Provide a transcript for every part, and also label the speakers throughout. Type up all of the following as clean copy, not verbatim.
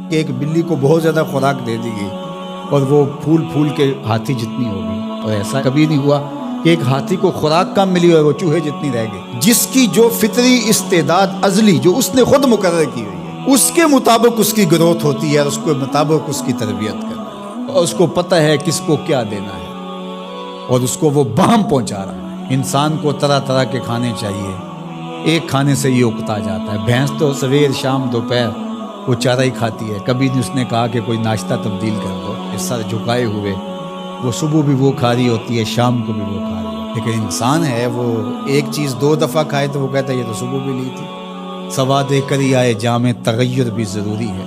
Speaker 1: کہ ایک بلی کو بہت زیادہ خوراک دے دی گئی اور وہ پھول پھول کے ہاتھی جتنی ہو گئی، اور ایسا کبھی نہیں ہوا کہ ایک ہاتھی کو خوراک کم ملی اور وہ چوہے جتنی رہ گئی۔ جس کی جو فطری استعداد ازلی جو اس نے خود مقرر کی ہوئی ہے، اس کے مطابق اس کی گروتھ ہوتی ہے اور اس کے مطابق اس کی تربیت کرنا ہے، اور اس کو پتہ ہے کس کو کیا دینا ہے اور اس کو وہ باہم پہنچا رہا ہے۔ انسان کو طرح طرح کے کھانے چاہیے، ایک کھانے سے یہ اکتا جاتا ہے۔ بھینس تو سویر شام دوپہر وہ چارہ ہی کھاتی ہے، کبھی نہیں اس نے کہا کہ کوئی ناشتہ تبدیل کر دو۔ اس سر جھکائے ہوئے وہ صبح بھی وہ کھا رہی ہوتی ہے، شام کو بھی وہ کھا رہی ہوتی ہے، لیکن انسان ہے وہ ایک چیز 2 دفعہ کھائے تو وہ کہتا ہے یہ تو صبح بھی لی تھی۔ سواد کر ہی آئے جامع تغیر بھی ضروری ہے،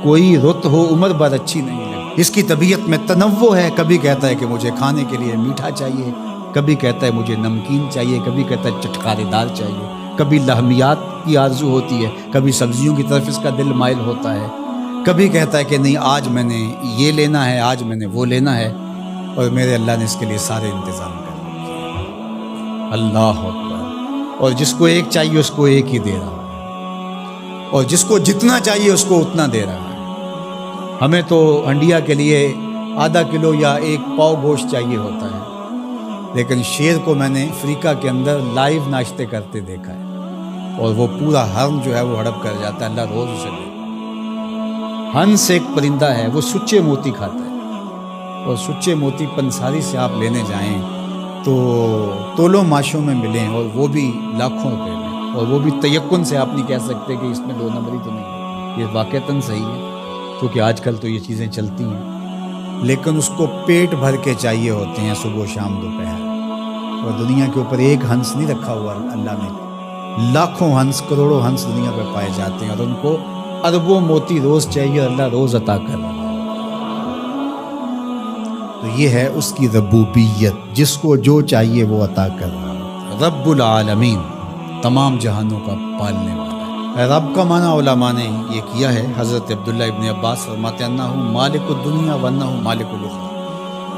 Speaker 1: کوئی رت ہو عمر بھر اچھی نہیں لگتی۔ اس کی طبیعت میں تنوع ہے، کبھی کہتا ہے کہ مجھے کھانے کے لیے میٹھا چاہیے، کبھی کہتا ہے مجھے نمکین چاہیے، کبھی کہتا ہے چٹکارے دار چاہیے، کبھی لحمیات کی آرزو ہوتی ہے، کبھی سبزیوں کی طرف اس کا دل مائل ہوتا ہے، کبھی کہتا ہے کہ نہیں آج میں نے یہ لینا ہے، آج میں نے وہ لینا ہے، اور میرے اللہ نے اس کے لیے سارے انتظام کر رکھے ہیں۔ اللہ اکبر۔ اور جس کو ایک چاہیے اس کو ایک ہی دے رہا ہے، اور جس کو جتنا چاہیے اس کو اتنا دے رہا ہے۔ ہمیں تو ہنڈیا کے لیے ½ کلو یا 1 پاؤ گوشت چاہیے ہوتا ہے، لیکن شیر کو میں نے افریقہ کے اندر لائیو ناشتے کرتے دیکھا ہے، اور وہ پورا ہرن جو ہے وہ ہڑپ کر جاتا ہے، اللہ روز اسے دے۔ ہنس ایک پرندہ ہے، وہ سچے موتی کھاتا ہے، اور سچے موتی پنساری سے آپ لینے جائیں تو تولوں ماشوں میں ملیں، اور وہ بھی لاکھوں روپے میں، اور وہ بھی تیقن سے آپ نہیں کہہ سکتے کہ اس میں 2 نمبری تو نہیں ہے، یہ واقعتاً صحیح ہے کیونکہ آج کل تو یہ چیزیں چلتی ہیں، لیکن اس کو پیٹ بھر کے چاہیے ہوتے ہیں صبح و شام دوپہر۔ اور دنیا کے اوپر ایک ہنس نہیں رکھا ہوا اللہ نے، لاکھوں ہنس کروڑوں ہنس دنیا پہ پائے جاتے ہیں، اور ان کو اربوں موتی روز چاہیے، اللہ روز عطا کر رہا ہے۔ تو یہ ہے اس کی ربوبیت، جس کو جو چاہیے وہ عطا کر رہا ہے۔ رب العالمین، تمام جہانوں کا پالنے والا ہے۔ رب کا معنی علماء نے یہ کیا ہے، حضرت عبداللہ ابن عباس فرماتے ہیں انہ مالک الدنیا وانہ مالک الاخرى،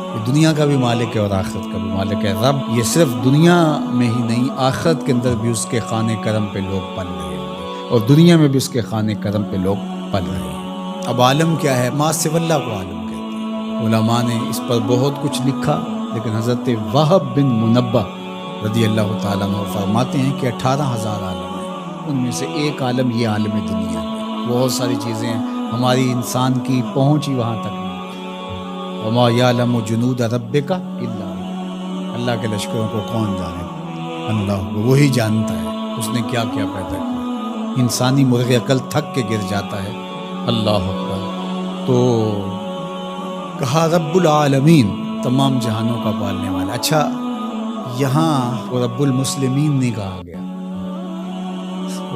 Speaker 1: یہ دنیا کا بھی مالک ہے اور آخرت کا بھی مالک ہے۔ رب یہ صرف دنیا میں ہی نہیں، آخرت کے اندر بھی اس کے خانے کرم پہ لوگ پل رہے ہیں، اور دنیا میں بھی اس کے خانے کرم پہ لوگ پل رہے ہیں۔ اب عالم کیا ہے؟ ما سوی اللہ کو عالم کہتے ہیں۔ علماء نے اس پر بہت کچھ لکھا، لیکن حضرت وہب بن منبہ رضی اللہ تعالیٰ عنہ فرماتے ہیں کہ 18,000 عالم ہیں، ان میں سے ایک عالم یہ عالم دنیا ہے۔ بہت ساری چیزیں ہیں، ہماری انسان کی پہنچ ہی وہاں تک نہیں۔ وما یعلم جنود ربک الا هو، اللہ کے لشکروں کو کون جانے؟ اللہ، وہی جانتا ہے اس نے کیا کیا پیدا کیا۔ انسانی مرغ عقل تھک کے گر جاتا ہے۔ اللہ اکبر۔ تو کہا رب العالمین، تمام جہانوں کا پالنے والا۔ اچھا، یہاں رب المسلمین نہیں کہا گیا،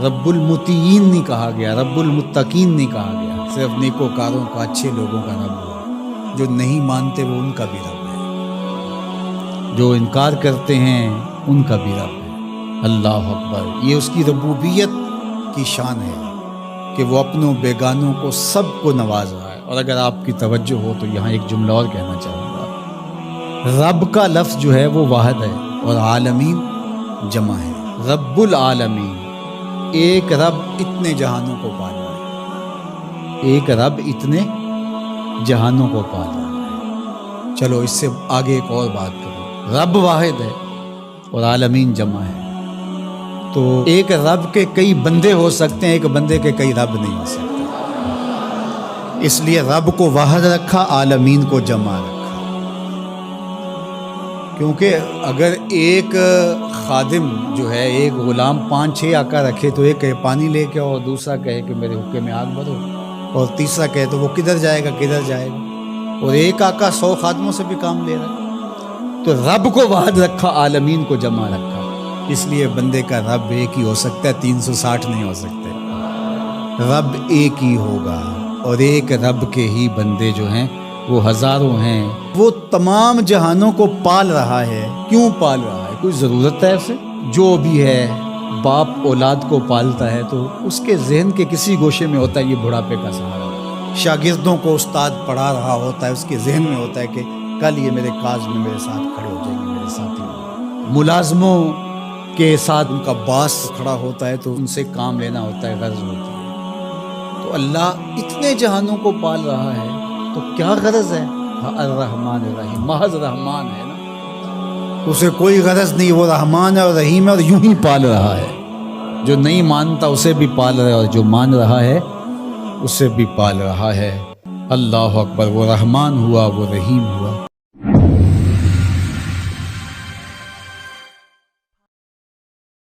Speaker 1: رب المطیعین نہیں کہا گیا، رب المتقین نہیں کہا گیا، صرف نیکوکاروں کا، اچھے لوگوں کا رب ہوا۔ جو نہیں مانتے وہ ان کا بھی رب ہے، جو انکار کرتے ہیں ان کا بھی رب ہے۔ اللہ اکبر۔ یہ اس کی ربوبیت کی شان ہے کہ وہ اپنوں بیگانوں کو سب کو نواز رہا ہے۔ اور اگر آپ کی توجہ ہو تو یہاں ایک جملہ اور کہنا چاہوں گا، رب کا لفظ جو ہے وہ واحد ہے اور عالمین جمع ہے۔ رب العالمین، ایک رب اتنے جہانوں کو پال رہا ہے، ایک رب اتنے جہانوں کو پال رہا ہے۔ چلو اس سے آگے ایک اور بات کرو، رب واحد ہے اور عالمین جمع ہے، تو ایک رب کے کئی بندے ہو سکتے ہیں، ایک بندے کے کئی رب نہیں ہو سکتے۔ اس لیے رب کو واحد رکھا، عالمین کو جمع رکھا، کیونکہ اگر ایک خادم جو ہے، ایک غلام 5-6 آقا رکھے تو ایک کہے پانی لے کے، اور دوسرا کہے کہ میرے حقے میں آگ بھرو، اور تیسرا کہے تو وہ کدھر جائے گا کدھر جائے گا، اور ایک آقا 100 خادموں سے بھی کام لے رہا ہے۔ تو رب کو واحد رکھا، عالمین کو جمع رکھا، اس لیے بندے کا رب ایک ہی ہو سکتا ہے، 360 نہیں ہو سکتے۔ رب ایک ہی ہوگا، اور ایک رب کے ہی بندے جو ہیں وہ ہزاروں ہیں۔ وہ تمام جہانوں کو پال رہا ہے۔ کیوں پال رہا ہے؟ کوئی ضرورت ہے اسے؟ جو بھی ہے، باپ اولاد کو پالتا ہے تو اس کے ذہن کے کسی گوشے میں ہوتا ہے یہ بڑھاپے کا سہارا۔ شاگردوں کو استاد پڑھا رہا ہوتا ہے، اس کے ذہن میں ہوتا ہے کہ کل یہ میرے کاج میں میرے ساتھ کھڑے ہو جائیں گے، میرے ساتھی ہوں۔ ملازموں کے ساتھ ان کا باس کھڑا ہوتا ہے تو ان سے کام لینا ہوتا ہے، غرض ہوتی ہے۔ تو تو اللہ اتنے جہانوں کو پال رہا ہے تو کیا غرض ہے؟ الرحمن الرحیم، محض رحمان ہے نا، اسے کوئی غرض نہیں، وہ رحمان ہے اور رحیم ہے اور یوں ہی پال رہا ہے۔ جو نہیں مانتا اسے بھی پال رہا ہے اور جو مان رہا ہے اسے بھی پال رہا ہے۔ اللہ اکبر، وہ رحمان ہوا، وہ رحیم ہوا۔